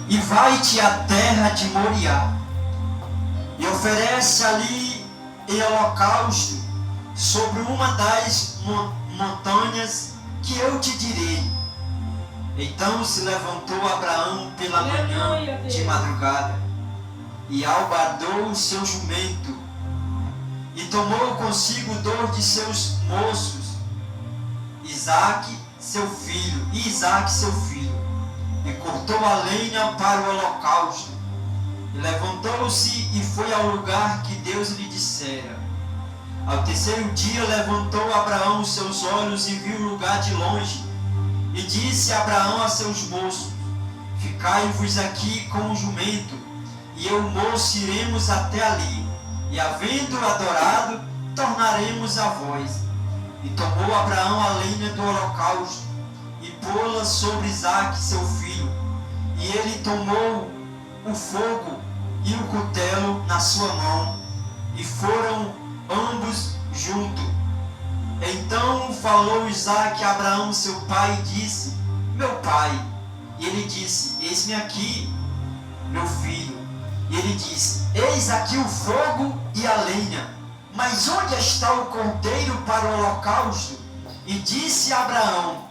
e vai-te à terra de Moriá, e oferece ali em holocausto sobre uma das montanhas que eu te direi. Então se levantou Abraão pela manhã de madrugada, e albardou o seu jumento, e tomou consigo 2 de seus moços, Isaque seu filho, e cortou a lenha para o holocausto, e levantou-se e foi ao lugar que Deus lhe dissera. Ao terceiro dia levantou Abraão os seus olhos e viu o lugar de longe, e disse Abraão a seus moços: ficai-vos aqui com o jumento, e eu e o moço iremos até ali, e havendo adorado, tornaremos a vós. E tomou Abraão a lenha do holocausto, e pô-la sobre Isaque seu filho, e ele tomou o fogo e o cutelo na sua mão, e foram ambos juntos. Então falou Isaque a Abraão seu pai e disse: meu pai. E ele disse: eis-me aqui, meu filho. E ele disse: eis aqui o fogo e a lenha, mas onde está o cordeiro para o holocausto? E disse Abraão: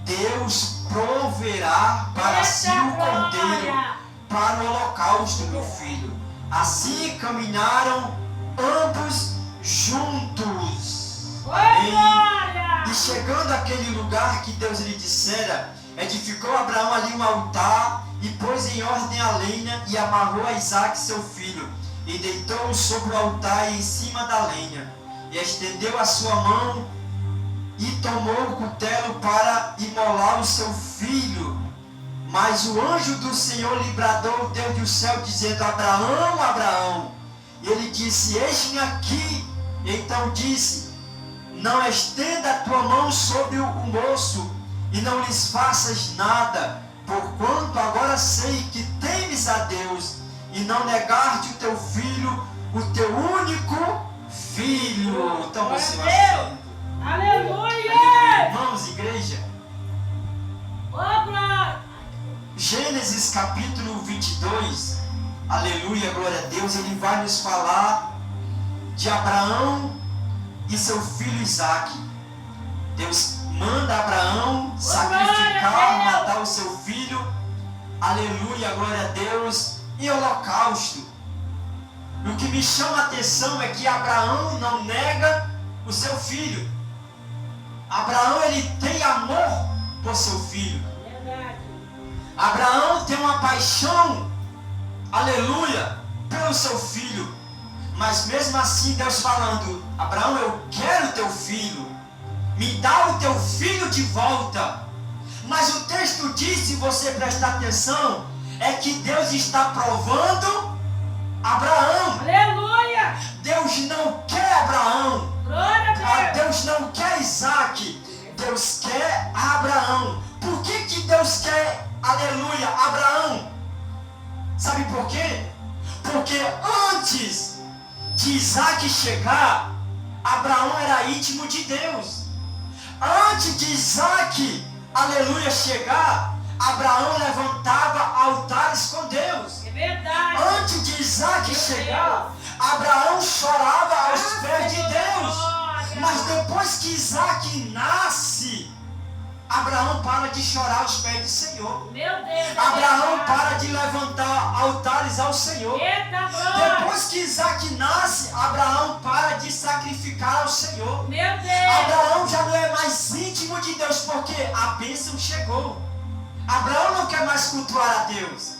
Deus proverá para si o cordeiro para o holocausto, meu filho. Assim caminharam ambos juntos. E chegando àquele lugar que Deus lhe dissera, edificou Abraão ali um altar, e pôs em ordem a lenha, e amarrou a Isaque seu filho, e deitou-o sobre o altar e em cima da lenha, e estendeu a sua mão, e tomou o cutelo para imolar o seu filho. Mas o anjo do Senhor lhe bradou desde o céu, dizendo: Abraão, Abraão. E ele disse: eis-me aqui. Então disse: não estenda a tua mão sobre o moço, e não lhes faças nada, porquanto agora sei que temes a Deus, e não negaste o teu filho, o teu único filho. Toma o seu assento. Aleluia! Irmãos, igreja, Gênesis capítulo 22, aleluia, glória a Deus, ele vai nos falar de Abraão e seu filho Isaque. Deus manda Abraão sacrificar, matar o seu filho, aleluia, glória a Deus, em holocausto. E o que me chama a atenção é que Abraão não nega o seu filho. Abraão, ele tem amor por seu filho. Abraão tem uma paixão, aleluia, pelo seu filho. Mas mesmo assim Deus falando: Abraão, eu quero o teu filho, me dá o teu filho de volta. Mas o texto diz, se você prestar atenção, é que Deus está provando Abraão. Aleluia! Deus não quer Abraão. Glória a Deus! Deus não quer Isaque. Deus quer Abraão. Por que Deus quer, aleluia, Abraão? Sabe por quê? Porque antes de Isaque chegar, Abraão era íntimo de Deus. Antes de Isaque, aleluia, chegar, Abraão levantava altares com Deus. É verdade. Antes de Isaque chegar, Abraão chorava aos pés de Deus. Mas depois que Isaque nasce, Abraão para de chorar aos pés do Senhor. Meu Deus. Abraão para de levantar altares ao Senhor. Depois que Isaque nasce, Abraão para de sacrificar ao Senhor. Meu Deus. Abraão já não é mais íntimo de Deus, porque a bênção chegou. Abraão não quer mais cultuar a Deus.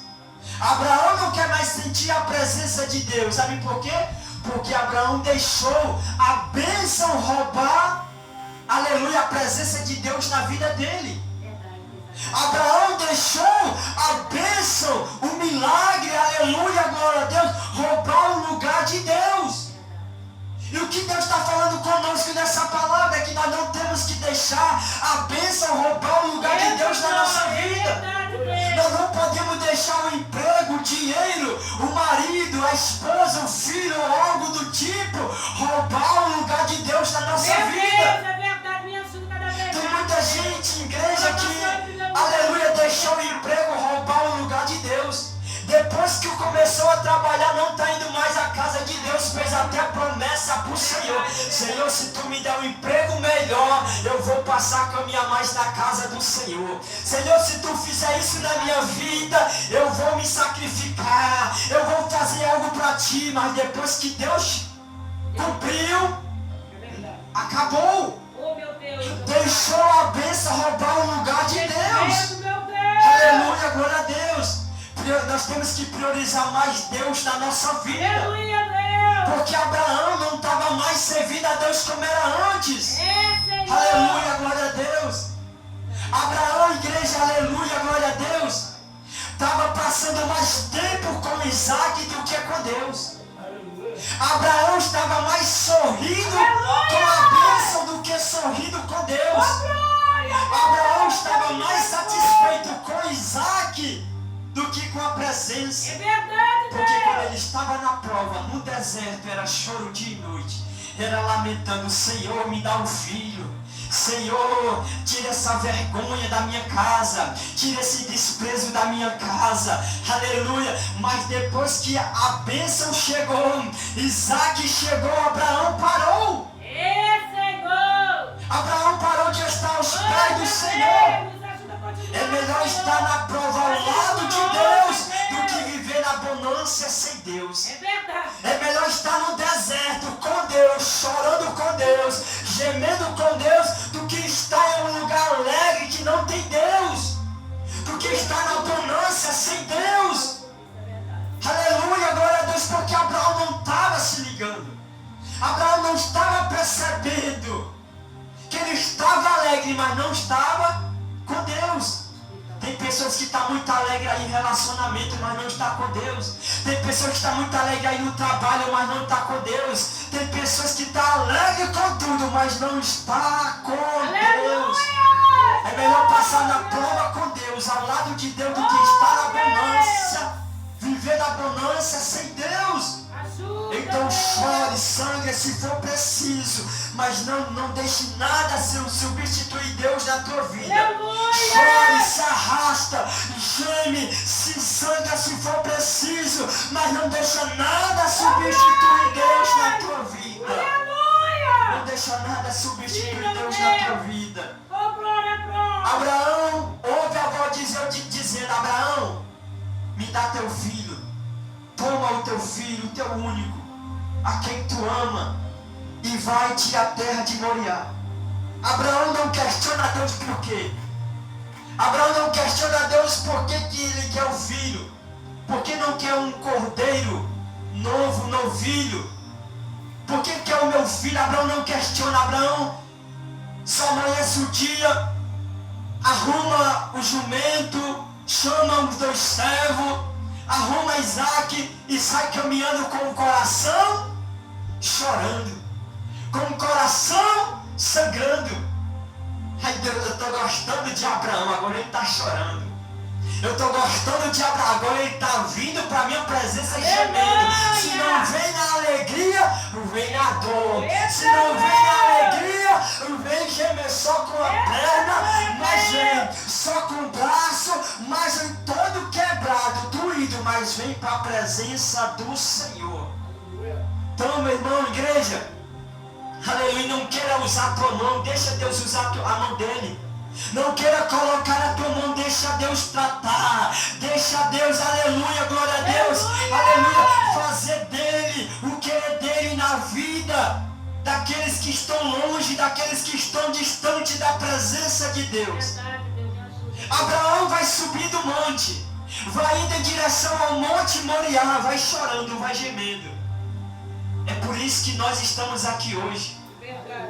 Abraão não quer mais sentir a presença de Deus. Sabe por quê? Porque Abraão deixou a bênção roubar, aleluia, a presença de Deus na vida dele. Abraão deixou a bênção, o milagre, aleluia, glória a Deus, roubar o lugar de Deus. E o que Deus está falando conosco nessa palavra é que nós não temos que deixar a bênção roubar o lugar de Deus na nossa vida. Nós não podemos deixar o emprego, o dinheiro, o marido, a esposa, o filho ou algo do tipo roubar o lugar de Deus na nossa vida. Tem muita gente, igreja, que, aleluia, deixou o emprego roubar o lugar de Deus. que começou a trabalhar não está indo mais à casa de Deus, fez até promessa para o Senhor. Senhor, se tu me der um emprego melhor, eu vou passar a caminhar mais na casa do Senhor. Senhor, se tu fizer isso na minha vida, eu vou me sacrificar, eu vou fazer algo para ti. Mas depois que Deus cumpriu, acabou. Oh, meu Deus. Deixou a bênção roubar o lugar de Deus. Meu Deus. Aleluia, glória a Deus. Nós temos que priorizar mais Deus na nossa vida. Aleluia, Deus. Porque Abraão não estava mais servindo a Deus como era antes. É, Senhor. Aleluia, glória a Deus. Abraão, igreja, aleluia, glória a Deus, estava passando mais tempo com Isaac do que com Deus. Abraão estava mais sorrindo com a bênção do que sorrindo com Deus. Abraão estava mais satisfeito com Isaac do que com a presença. É verdade, Porque quando Deus. ele estava na prova, no deserto, era choro dia e noite. Era lamentando: Senhor, me dá um filho. Senhor, tira essa vergonha da minha casa, tira esse desprezo da minha casa, aleluia. Mas depois que a bênção chegou, Isaac chegou, Abraão parou. É, Senhor. Abraão parou de estar aos pés do Senhor. É melhor estar na prova ao lado de Deus do que viver na bonança sem Deus. É verdade. É melhor estar no deserto com Deus, chorando com Deus, gemendo com Deus, do que estar em um lugar alegre que não tem Deus, do que estar na bonança sem Deus. Aleluia, glória a Deus, porque Abraão não estava se ligando. Abraão não estava percebendo que ele estava alegre, mas não estava com Deus. Tem pessoas que estão muito alegres aí em relacionamento, mas não está com Deus. Tem pessoas que estão muito alegres aí no trabalho, mas não está com Deus. Tem pessoas que estão alegres com tudo, mas não está com Deus. É melhor passar na prova com Deus, ao lado de Deus, do que estar na bonança, viver na bonança sem Deus. Então chore, sangre se for preciso, mas não deixe nada substituir Deus na tua vida. Chore, se arrasta, geme, se sangra se for preciso, mas não deixa nada substituir Deus na tua vida. Não deixa nada substituir Deus na tua vida. Abraão, ouve a voz de Deus dizendo: Abraão, me dá teu filho. Toma o teu filho, o teu único, a quem tu ama, e vai-te à terra de Moriá. Abraão não questiona Deus por quê. Abraão não questiona Deus por que ele quer o filho. Por que não quer um cordeiro novo, novilho? Por que quer o meu filho? Abraão não questiona. Abraão só amanhece o dia, arruma o jumento, chama os dois servos, arruma Isaac e sai caminhando com o coração chorando, com o coração sangrando. Ai Deus, eu estou gostando de Abraão, agora ele está chorando. Eu estou gostando de Abraão, agora ele está vindo para a minha presença gemendo. Se não vem na alegria, vem na dor. Se não vem na alegria, vem gemer só com a perna, mas vem só com o braço, mas em todo quebrado, doído, mas vem para a presença do Senhor. Então, meu irmão, igreja, aleluia, não queira usar a tua mão, deixa Deus usar a mão dele. Não queira colocar a tua mão, deixa Deus tratar, deixa Deus, aleluia, glória a Deus, aleluia, fazer dele o que é dele na vida daqueles que estão longe, daqueles que estão distantes da presença de Deus. Abraão vai subir do monte, vai indo em direção ao monte Moriá, vai chorando, vai gemendo. É por isso que nós estamos aqui hoje.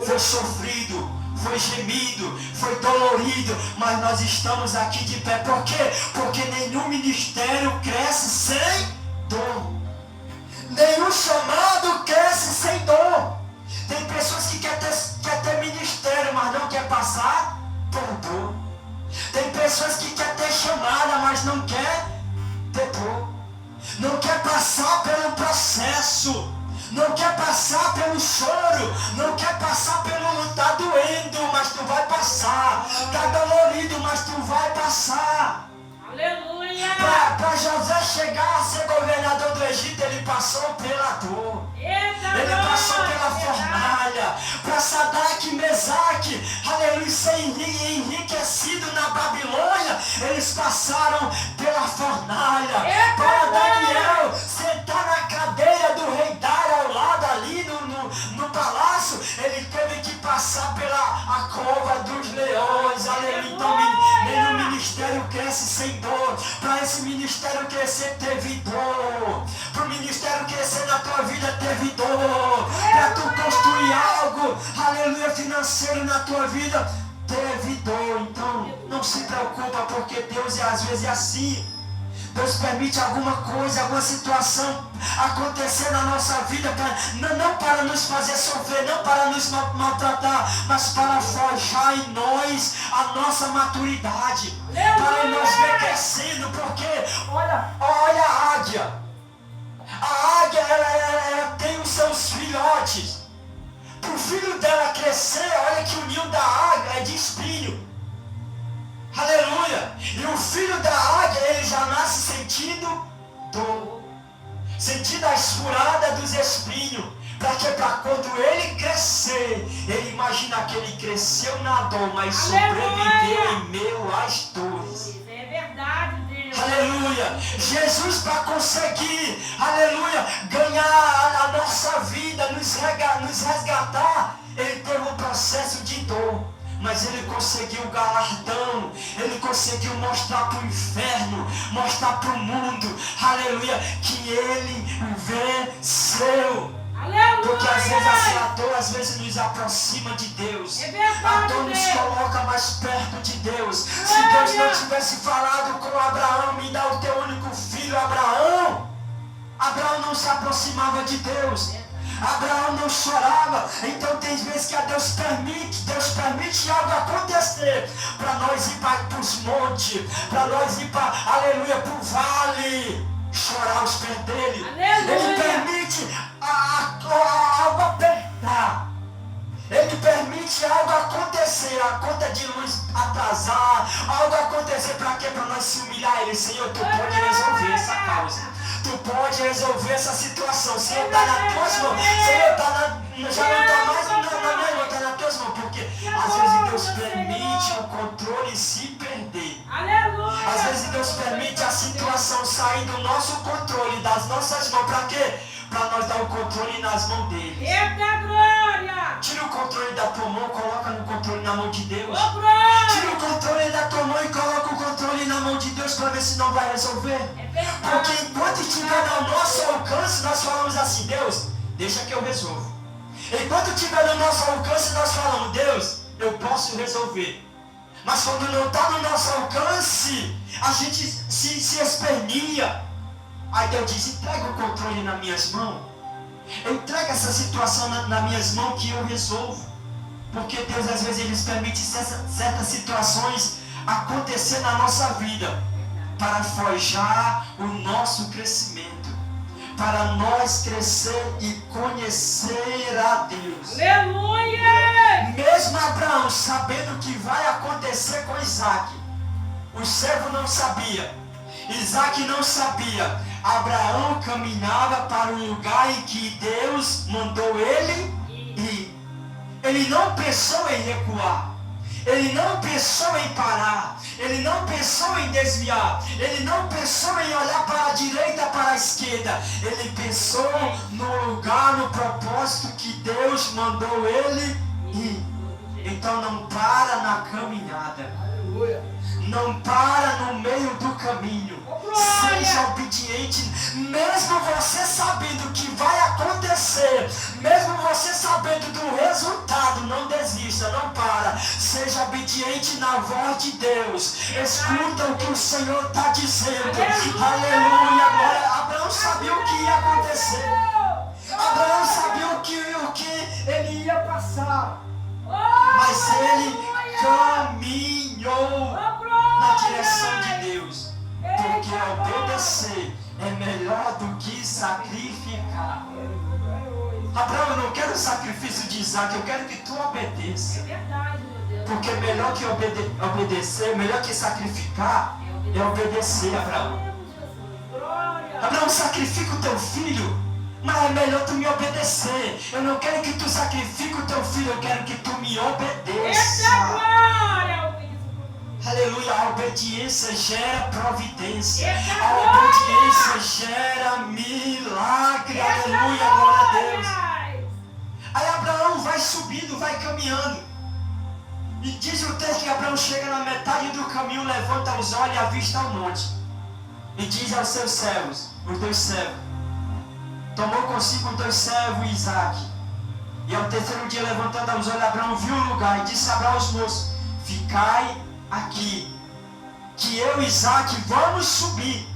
Foi sofrido, foi gemido, foi dolorido, mas nós estamos aqui de pé. Por quê? Porque nenhum ministério cresce sem dor. Nenhum chamado cresce sem dor. Tem pessoas que quer ter ministério, mas não quer passar por dor. Tem pessoas que quer ter chamada, mas não quer ter dor. Não quer passar pelo processo. Não quer passar pelo choro, não quer passar pelo tá doendo, mas tu vai passar. Tá dolorido, mas tu vai passar. Aleluia! para José chegar a ser governador do Egito, ele passou pela dor. Ele passou pela fornalha. Para Sadraque e Mesaque, aleluia, ser enriquecido na Babilônia, eles passaram pela fornalha. Para Daniel sentar na cadeira do rei Dário ao lado ali no palácio, ele teve que passar pela a cova dos leões. Aleluia. Então nenhum ministério cresce sem dor. Para esse ministério crescer, teve dor. Para o ministério crescer na tua vida, teve dor. Para tu construir algo, aleluia, financeiro na tua vida, teve dor. Então não se preocupa, porque Deus às vezes é assim. Deus permite alguma coisa, alguma situação acontecer na nossa vida, não para nos fazer sofrer, não para nos maltratar, mas para forjar em nós a nossa maturidade, para nós ver crescendo. Porque olha a águia. A águia ela tem os seus filhotes. Para o filho dela crescer, olha que o ninho da águia é de espinho. Aleluia! E o filho da águia, ele já nasce sentindo dor, sentindo a esfurada dos espinhos. Para que? Para quando ele crescer, ele imagina que ele cresceu na dor, mas sobreviveu em meio às dores. É verdade, Deus. Aleluia! Jesus, para conseguir, aleluia, ganhar a nossa vida, nos resgatar, ele teve um processo de dor. Mas ele conseguiu o galardão, ele conseguiu mostrar para o inferno, mostrar para o mundo, aleluia, que ele venceu. Aleluia. Porque às vezes assim, a dor às vezes nos aproxima de Deus. A dor nos coloca mais perto de Deus. Se Deus não tivesse falado com Abraão, me dá o teu único filho, Abraão não se aproximava de Deus. Abraão não chorava. Então tem vezes que Deus permite algo acontecer para nós ir para os montes, para nós ir para, aleluia, para o vale, chorar os pés dele. Aleluia. Ele permite algo apertar. Ele permite algo acontecer, a conta de luz atrasar, algo acontecer para quê? Para nós se humilhar. Ele, Senhor, tu pode resolver essa causa. Tu pode resolver essa situação. O Senhor está nas tuas mãos. O Senhor já não está mais na minha mão, está nas tuas mãos. Porque às vezes Deus permite o controle se perder. Aleluia. Às vezes Deus permite a situação sair do nosso controle, das nossas mãos. Para quê? Para nós dar o controle nas mãos dele. Eita glória! Tira o controle da tua mão, coloca no controle na mão de Deus. Ô glória! Tira o controle da tua mão e coloca o controle na mão de Deus, para ver se não vai resolver. É verdade. Porque enquanto estiver no nosso alcance, nós falamos assim: Deus, deixa que eu resolvo. Enquanto estiver no nosso alcance, nós falamos: Deus, eu posso resolver. Mas quando não está no nosso alcance, a gente se espernia. Aí Deus diz: entrega o controle nas minhas mãos. Entrega essa situação nas minhas mãos que eu resolvo. Porque Deus às vezes ele permite certas situações acontecer na nossa vida para forjar o nosso crescimento, para nós crescer e conhecer a Deus. Aleluia! Mesmo Abraão sabendo o que vai acontecer com Isaac, o servo não sabia, Isaac não sabia. Abraão caminhava para um lugar em que Deus mandou ele ir. Ele não pensou em recuar. Ele não pensou em parar. Ele não pensou em desviar. Ele não pensou em olhar para a direita, para a esquerda. Ele pensou no lugar, no propósito que Deus mandou ele ir. Então não para na caminhada. Não para no meio do caminho. Seja obediente, mesmo você sabendo o que vai acontecer, mesmo você sabendo do resultado, não desista, não para. Seja obediente na voz de Deus. Escuta o que o Senhor está dizendo. Aleluia. Agora Abraão sabia o que ia acontecer. Abraão sabia o que ele ia passar. Mas ele caminhou na direção de Deus. Porque obedecer é melhor do que sacrificar. Abraão, eu não quero o sacrifício de Isaac, eu quero que tu obedeça. É verdade, meu Deus. Porque melhor que obedecer, melhor que sacrificar, é obedecer, Abraão. Abraão, sacrifica o teu filho, mas é melhor tu me obedecer. Eu não quero que tu sacrifique o teu filho, eu quero que tu me obedeça. Eita glória! Aleluia, a obediência gera providência. Eita A glória! obediência gera milagre. Aleluia, glória a Deus. Aí Abraão vai subindo, vai caminhando. E diz o texto que Abraão chega na metade do caminho, levanta os olhos e avista o monte. E diz aos seus servos, os dois servos, tomou consigo os dois servos e Isaque. E ao terceiro dia, levantando os olhos, Abraão viu o lugar e disse a Abraão aos moços, ficai aqui, que eu e Isaque vamos subir.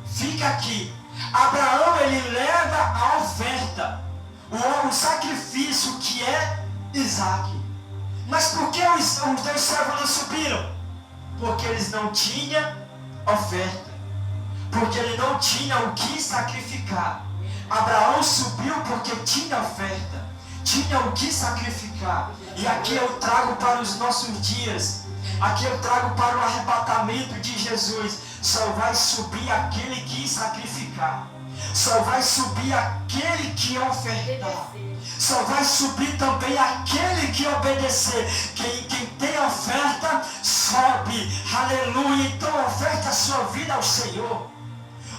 Fica aqui. Abraão, ele leva a oferta, o sacrifício que é Isaque. Mas por que os dois servos não subiram? Porque eles não tinham oferta. Porque ele não tinha o que sacrificar. Abraão subiu porque tinha oferta, tinha o que sacrificar. E aqui eu trago para os nossos dias, aqui eu trago para o arrebatamento de Jesus. Só vai subir aquele que sacrificar. Só vai subir aquele que ofertar. Só vai subir também aquele que obedecer. Quem tem oferta, sobe. Aleluia. Então oferta a sua vida ao Senhor.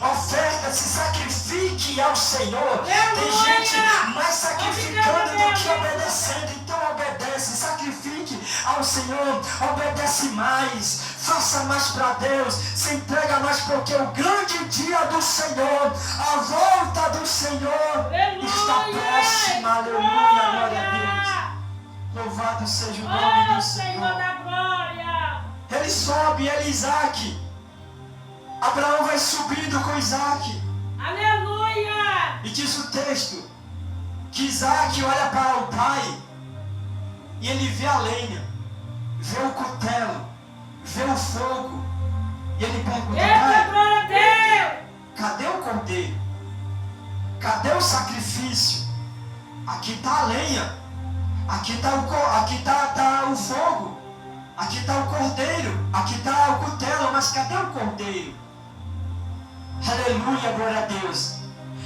Oferta, se sacrifique ao Senhor. Tem gente mais sacrificando do que obedecendo. Então obedece, sacrifique ao Senhor. Obedece mais, faça mais para Deus. Se entrega mais, porque o grande dia do Senhor, a volta do Senhor está próxima. Aleluia, glória a Deus. Louvado seja o nome do Senhor. Ele sobe, ele Isaque. Abraão vai subindo com Isaque. Aleluia! E diz o texto que Isaque olha para o pai e ele vê a lenha, vê o cutelo, vê o fogo. E ele pergunta, pai, cadê o cordeiro? Cadê o sacrifício? Aqui está a lenha, aqui está o fogo, aqui está o cordeiro, aqui está o cutelo, mas cadê o cordeiro? Aleluia, glória a Deus.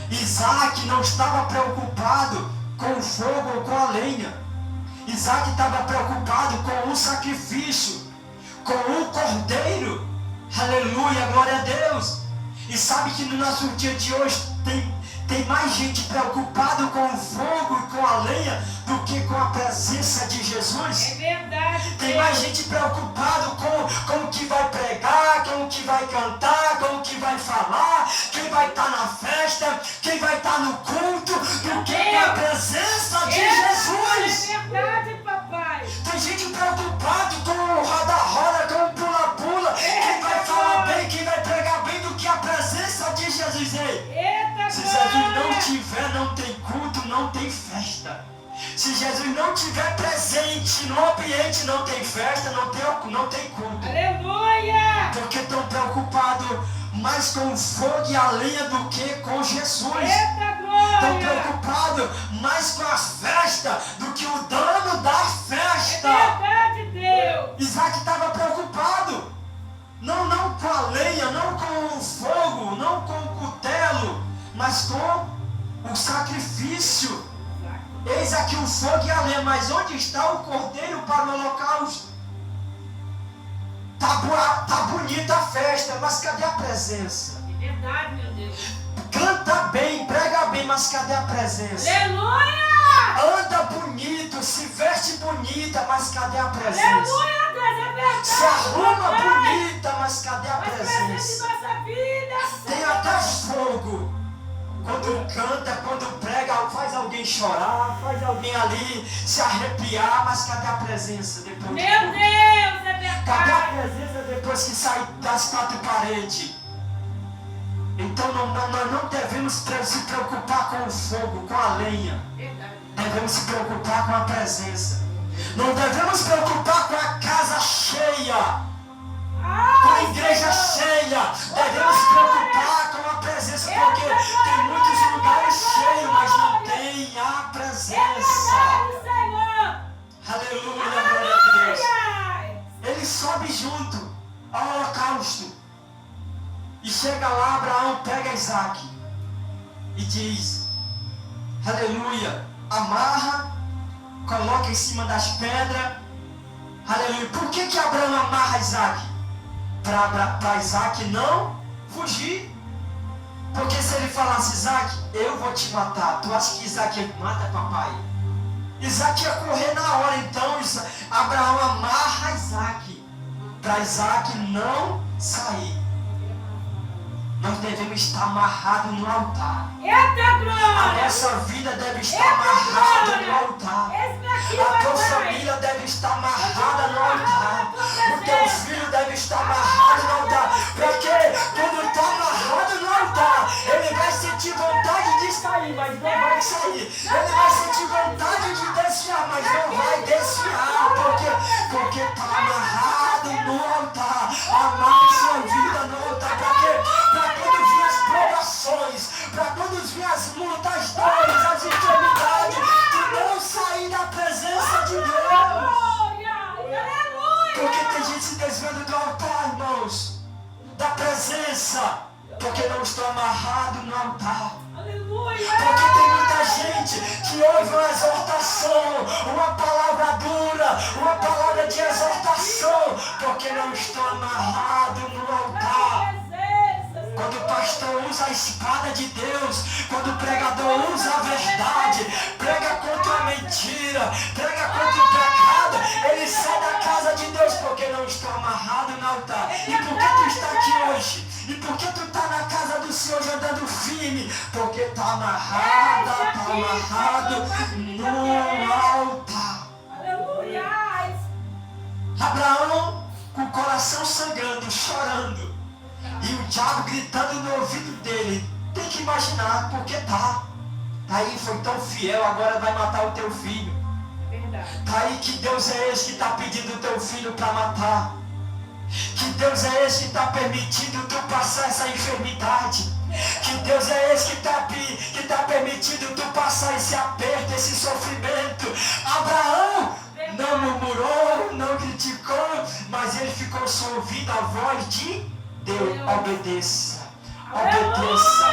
Isaque não estava preocupado com o fogo ou com a lenha. Isaque estava preocupado com o sacrifício, com o cordeiro. Aleluia, glória a Deus. E sabe que no nosso dia de hoje tem mais gente preocupada com o fogo e com a lenha do que com a presença de Jesus. É verdade. Tem mais gente preocupada com o que vai pregar, com o que vai cantar, com o que vai falar, quem vai estar na festa, quem vai estar no culto, do que com a presença de Jesus. É verdade, papai. Tem gente preocupada com o roda-roda, com o pula-pula, quem vai falar bem, quem vai pregar bem, do que a presença de Jesus. Eita, se Jesus não tiver, não tem culto, não tem festa. Se Jesus não tiver presente no ambiente, não tem festa, não tem culto. Aleluia! Porque estão preocupados mais com o fogo e a lenha do que com Jesus. Eita, Estão glória! preocupados mais com a festa do que o dano da festa. É verdade, Deus! Isaque estava preocupado. Não com a lenha, não com o fogo, não com o cutelo, mas com o sacrifício. Eis aqui o fogo e a lenha, mas onde está o cordeiro para o holocausto? Tá bonita a festa, mas cadê a presença? É verdade, meu Deus. Canta bem, prega bem, mas cadê a presença? Aleluia! Anda bonito, se veste bonita, mas cadê a presença? Aleluia, Deus, é verdade. Se arruma papai. bonita, mas cadê a Mas presente em presença? nossa vida. Tem até fogo. Quando canta, quando prega, faz alguém chorar, faz alguém ali se arrepiar, mas cadê a presença depois? Meu Deus, é Cadê a verdade. presença depois que sai das quatro paredes? Então nós não devemos se preocupar com o fogo, com a lenha. Verdade. Devemos se preocupar com a presença. Não devemos se preocupar com a casa cheia, com a igreja cheia. Devemos se preocupar com a presença, porque tem muitos lugares cheios, mas não tem a É presença. verdade, Senhor. Aleluia, glória a Deus. Aleluia. Ele sobe junto ao holocausto. E chega lá, Abraão pega Isaac e diz, aleluia, amarra, coloca em cima das pedras, aleluia. Por que Abraão amarra Isaac? Para Isaac não fugir. Porque se ele falasse, Isaac, eu vou te matar, tu acha que Isaac mata papai? Isaac ia correr na hora. Então Abraão amarra Isaac, para Isaac não sair. Nós devemos estar amarrados no altar. Eita, glória! A nossa vida deve estar amarrada no altar. A tua família deve estar amarrada no altar. O teu filho deve estar amarrado no altar. Porque quando está amarrado no altar, ele vai sentir vontade de sair, mas não vai sair. Ele vai sentir vontade de desfiar, mas não vai desfiar. Porque está amarrado no altar. Amarre sua vida no altar. Para quê? Para quando vir as provações, para quando vir as lutas, as dores, as enfermidades, tu não sair da presença de Deus. Porque tem gente se desviando do altar, irmãos, da presença, porque não estão amarrados no altar. Porque tem muita gente que ouve uma exortação, uma palavra dura, uma palavra de exortação, porque não estão amarrados no altar. Quando o pastor usa a espada de Deus, quando o pregador usa a verdade, prega contra a mentira, prega contra o pecado, ele sai da casa de Deus porque não está amarrado no altar. E por que tu está aqui hoje? E por que tu está na casa do Senhor andando firme? Porque está amarrado no altar. Aleluia! Abraão com o coração sangrando, chorando. E o diabo gritando no ouvido dele. Tem que imaginar, porque tá aí, foi tão fiel, agora vai matar o teu filho. Verdade. Tá aí que Deus é esse que está pedindo o teu filho para matar. Que Deus é esse que está permitindo tu passar essa enfermidade. Que Deus é esse que está permitindo tu passar esse aperto, esse sofrimento. Abraão não murmurou, não criticou, mas ele ficou só ouvindo a voz de Deus. Obedeça. Obedeça.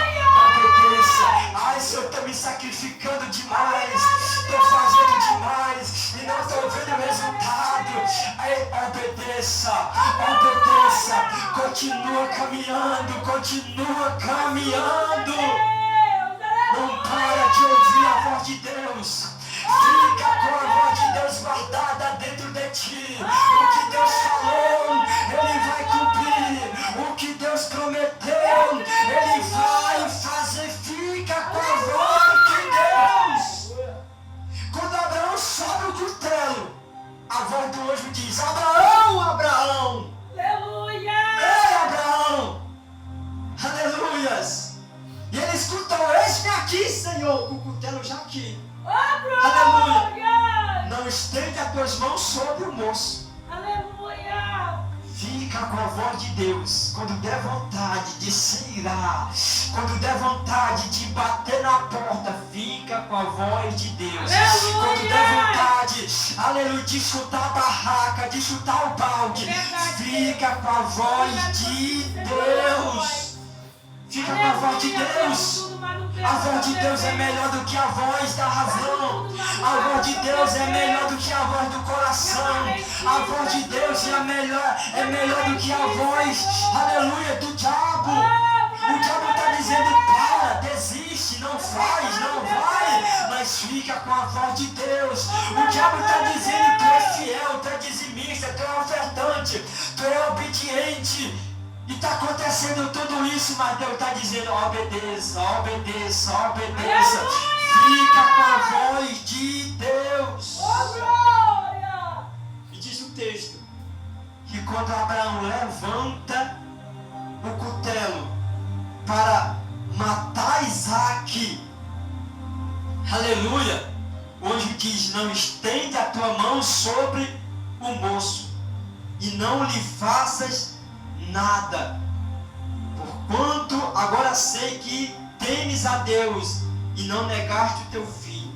Ai, Senhor, estou me sacrificando demais. Estou fazendo demais e não estou vendo o resultado. Ai, obedeça. Continua caminhando. Não para de ouvir a voz de Deus. Fica com a voz de Deus guardada dentro de ti. O que Deus falou, Ele vai cumprir. O que Deus prometeu, Ele vai fazer. Fica com a voz de Deus. Quando Abraão sobe o cutelo, a voz do anjo diz, Abraão. Aleluia! Ei, Abraão. Aleluias. E ele escutou, eis-me aqui, Senhor, com o cutelo já aqui. Aleluia! Não estende as tuas mãos sobre o moço. Aleluia! Fica com a voz de Deus. Quando der vontade de se irar, quando der vontade de bater na porta, fica com a voz de Deus. Aleluia! Quando der vontade, aleluia, de chutar a barraca, de chutar o balde, fica com a voz de Deus. Fica com a voz de Deus. A voz de Deus é melhor do que a voz da razão. A voz de Deus é melhor do que a voz do coração. A voz de Deus é melhor do que a voz, aleluia, do diabo. O diabo está dizendo, para, desiste, não faz, não vai. Mas fica com a voz de Deus. O diabo está dizendo, tu é fiel, tu é dizimista, tu é ofertante, tu é obediente. E está acontecendo tudo isso, mas Deus está dizendo, obedeça. Fica com a voz de Deus. E diz o texto, que quando Abraão levanta o cutelo para matar Isaac, aleluia, o anjo diz, não estende a tua mão sobre o moço, e não lhe faças nada, porquanto agora sei que temes a Deus e não negaste o teu filho.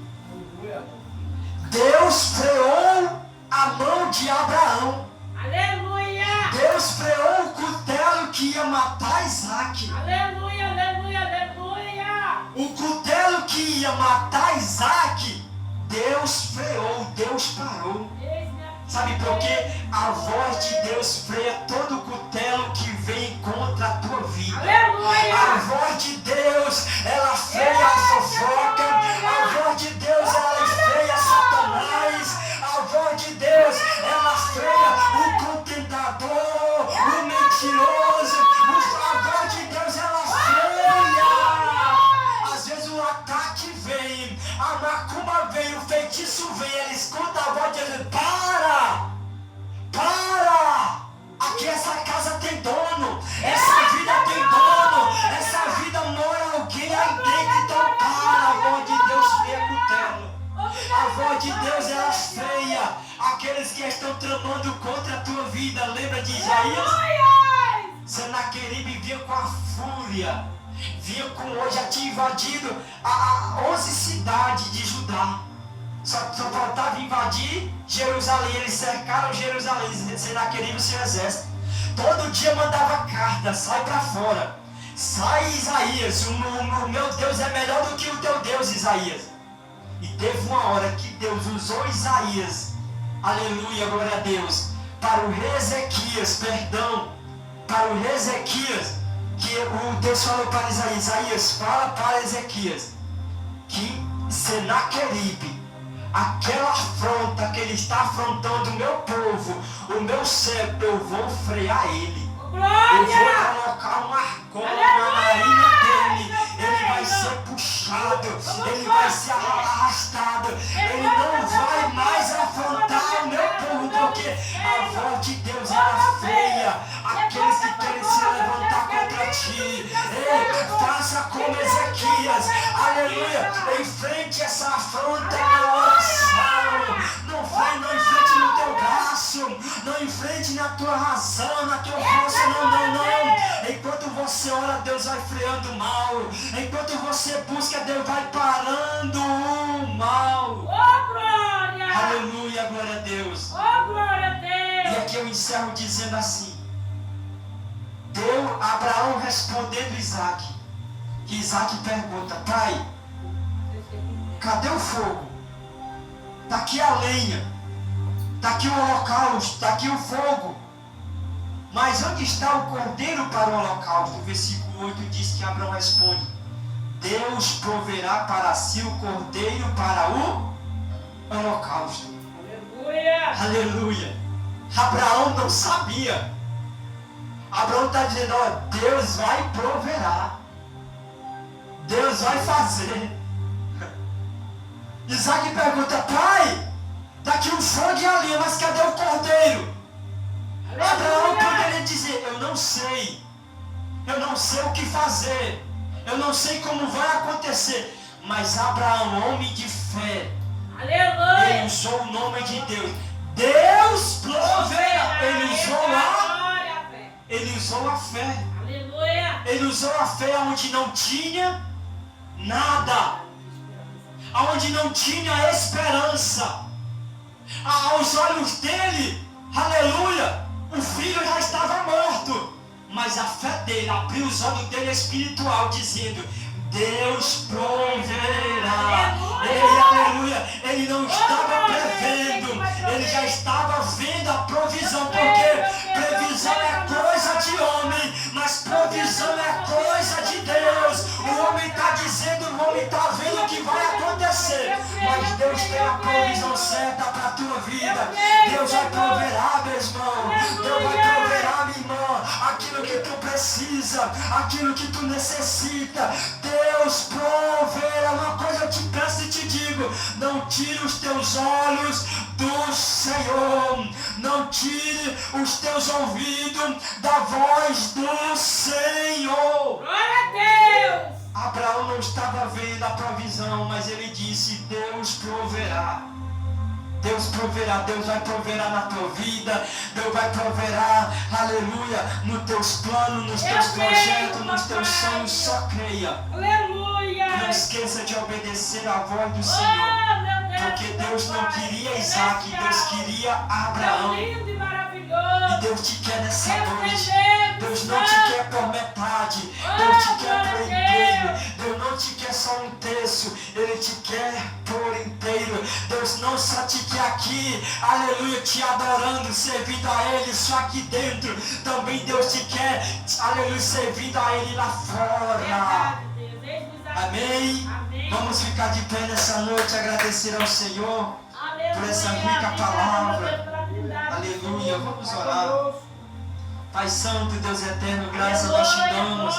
Deus freou a mão de Abraão. Aleluia! Deus freou o cutelo que ia matar Isaac, Aleluia, aleluia, aleluia. o cutelo que ia matar Isaac, Deus freou, Deus parou. Sabe por quê? A voz de Deus freia todo cutelo que vem contra a tua vida. Aleluia. A voz de Deus, ela freia a fofoca. A voz de Deus, ela freia Satanás. A voz de Deus, ela freia o contentador, o mentiroso. A voz de Deus, ela freia. Às vezes o ataque vem, a macumba vem, o feitiço vem, ele escuta a voz de Deus, para! Aqui essa casa tem dono, essa vida tem dono, essa vida mora alguém aí dentro, então para! A voz de Deus freia cutelo, a voz de Deus ela freia aqueles que estão tramando contra a tua vida. Lembra de Isaías? Senaqueribe vinha com a fúria, vinha com hoje já tinha invadido a 11 cidades de Judá. Só faltava invadir Jerusalém. Eles cercaram Jerusalém, Senaqueribe e seu exército. Todo dia mandava carta, sai para fora. Sai, Isaías, o meu Deus é melhor do que o teu Deus, Isaías. E teve uma hora que Deus usou Isaías, aleluia, glória a Deus, para o rei Ezequias, que o Deus falou para Isaías, fala para Ezequias, que Senaqueribe, aquela afronta que ele está afrontando o meu povo, o meu servo, eu vou frear ele. Eu vou colocar uma argola na narina dele. Ele vai ser puxado, ele vai ser arrastado. Ele não vai mais afrontar o meu povo, porque a voz de Deus ela freia aqueles que querem se levantar contra ti. Ei, faça como Ezequias, aleluia, enfrente essa afronta na oração. Não enfrente no teu braço, não enfrente na tua razão, na tua força, não. Enquanto você ora, Deus vai freando o mal. Enquanto você busca, Deus vai parando o mal. Oh, glória! Aleluia, glória a Deus. Oh, glória a Deus! E aqui eu encerro dizendo assim: deu Abraão respondendo Isaac. Que Isaac pergunta: pai, cadê o fogo? Está aqui a lenha, está aqui o holocausto, está aqui o fogo. Mas onde está o cordeiro para o holocausto? O versículo 8 diz que Abraão responde: Deus proverá para si o cordeiro para o holocausto. Aleluia! Aleluia! Abraão não sabia. Abraão está dizendo: ó, Deus vai proverá. Deus vai fazer. Isaac pergunta: pai, está aqui o fogo e a linha, mas cadê o cordeiro? Abraão poderia dizer: eu não sei o que fazer, eu não sei como vai acontecer. Mas Abraão, homem de fé, aleluia, ele usou o nome de Deus. Deus proverá. Ele usou a fé. Aleluia. Ele usou a fé onde não tinha nada, onde não tinha esperança. Aos olhos dele, aleluia, o filho já estava morto. Mas a fé dele abriu os olhos dele espiritual, dizendo: Deus proverá. Aleluia. Ele não estava prevendo, ele já estava vendo a provisão, porque previsão é coisa de homem, mas provisão é coisa de Deus. O homem está dizendo, o homem está vendo o que vai acontecer, mas Deus tem a provisão certa para a tua vida. Deus vai proverá, meu irmão. Deus vai proverá, minha irmã, aquilo que tu precisa, aquilo que tu necessita. Deus proverá. Uma coisa eu te peço e te digo: não tire os teus olhos do Senhor, não tire os teus ouvidos da voz do Senhor. Glória a Deus. Abraão não estava vendo a provisão, mas ele disse: Deus proverá. Deus proverá, Deus vai proverá na tua vida, Deus vai proverá, aleluia, nos teus planos, nos teus projetos, nos teus sonhos. Só creia. Aleluia. Não esqueça de obedecer à voz do Senhor, porque Deus não queria Isaac, Deus queria Abraão. Lindo e maravilhoso. E Deus te quer nessa noite. Recebemos, Deus não te Santo. quer por metade. Oh, Deus te quer glória por a inteiro. Deus. Deus não te quer só um terço. Ele te quer por inteiro. Deus não só te quer aqui, aleluia, te adorando, servindo a Ele só aqui dentro. Também Deus te quer, aleluia, servindo a Ele lá fora. Verdade, Deus. Eis-nos aqui. Amém? Amém. Vamos ficar de pé nessa noite, agradecer ao Senhor Aleluia. por essa rica Obrigado, palavra. meu Deus, pela trindade. Aleluia. Vamos Pai orar. conosco. Pai Santo, Deus Eterno, graças nós te damos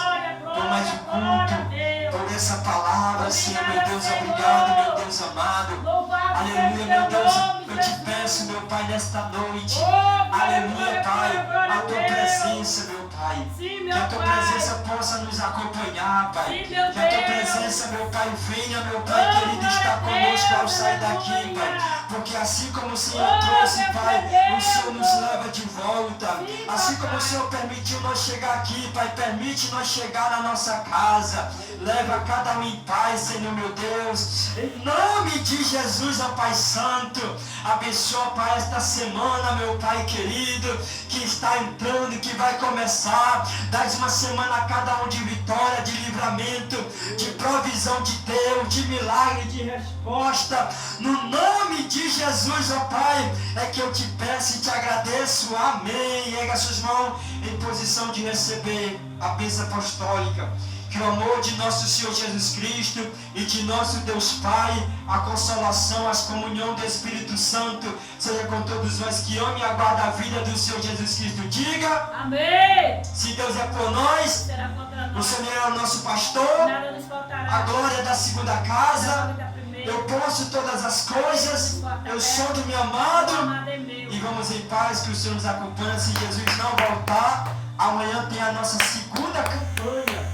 por mais um culto, por essa palavra, Senhor, meu Deus, obrigado, meu Deus amado. Louvado Aleluia, seja meu o Deus, teu nome, eu te Jesus. peço, meu Pai, nesta noite. Oh, Pai, Aleluia, Pai, glória a tua Deus. presença, meu Pai. Sim, Que meu a tua Pai. presença possa nos acompanhar, Pai. Sim, meu Que a tua Deus. presença, meu Pai, venha, meu Pai Oh, querido, estar glória a conosco ao Deus, sair daqui, aleluia. Pai. Porque assim como o Senhor Oh, trouxe, meu Pai, Deus. o Senhor nos leva de volta. Sim, Assim meu como Pai. o Senhor permitiu nós chegar aqui, Pai, permite nós chegar na nossa casa. Leva cada um em paz, Senhor, meu Deus. Em nome de Jesus, ó Pai Santo. Abençoa, Pai, esta semana, meu Pai querido, que está entrando, que vai começar. Dás uma semana a cada um de vitória, de livramento, de provisão de Deus, de milagre, de resposta. No nome de Jesus, ó Pai, é que eu te peço e te agradeço. Amém. Erga suas mãos em posição de receber a bênção apostólica. Que o amor de nosso Senhor Jesus Cristo e de nosso Deus Pai, a consolação, a comunhão do Espírito Santo, seja com todos nós que amam e aguardam a vida do Senhor Jesus Cristo. Diga, Amém. se Deus é por nós, Será contra o nós. Senhor é o nosso pastor, Nada nos faltará. a glória da segunda A casa. glória da primeira. Eu posso todas as coisas, eu sou do meu O amado. amado é meu. E vamos em paz, que o Senhor nos acompanhe. Se Jesus não voltar, amanhã tem a nossa segunda campanha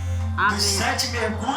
dos 7 mergulhos.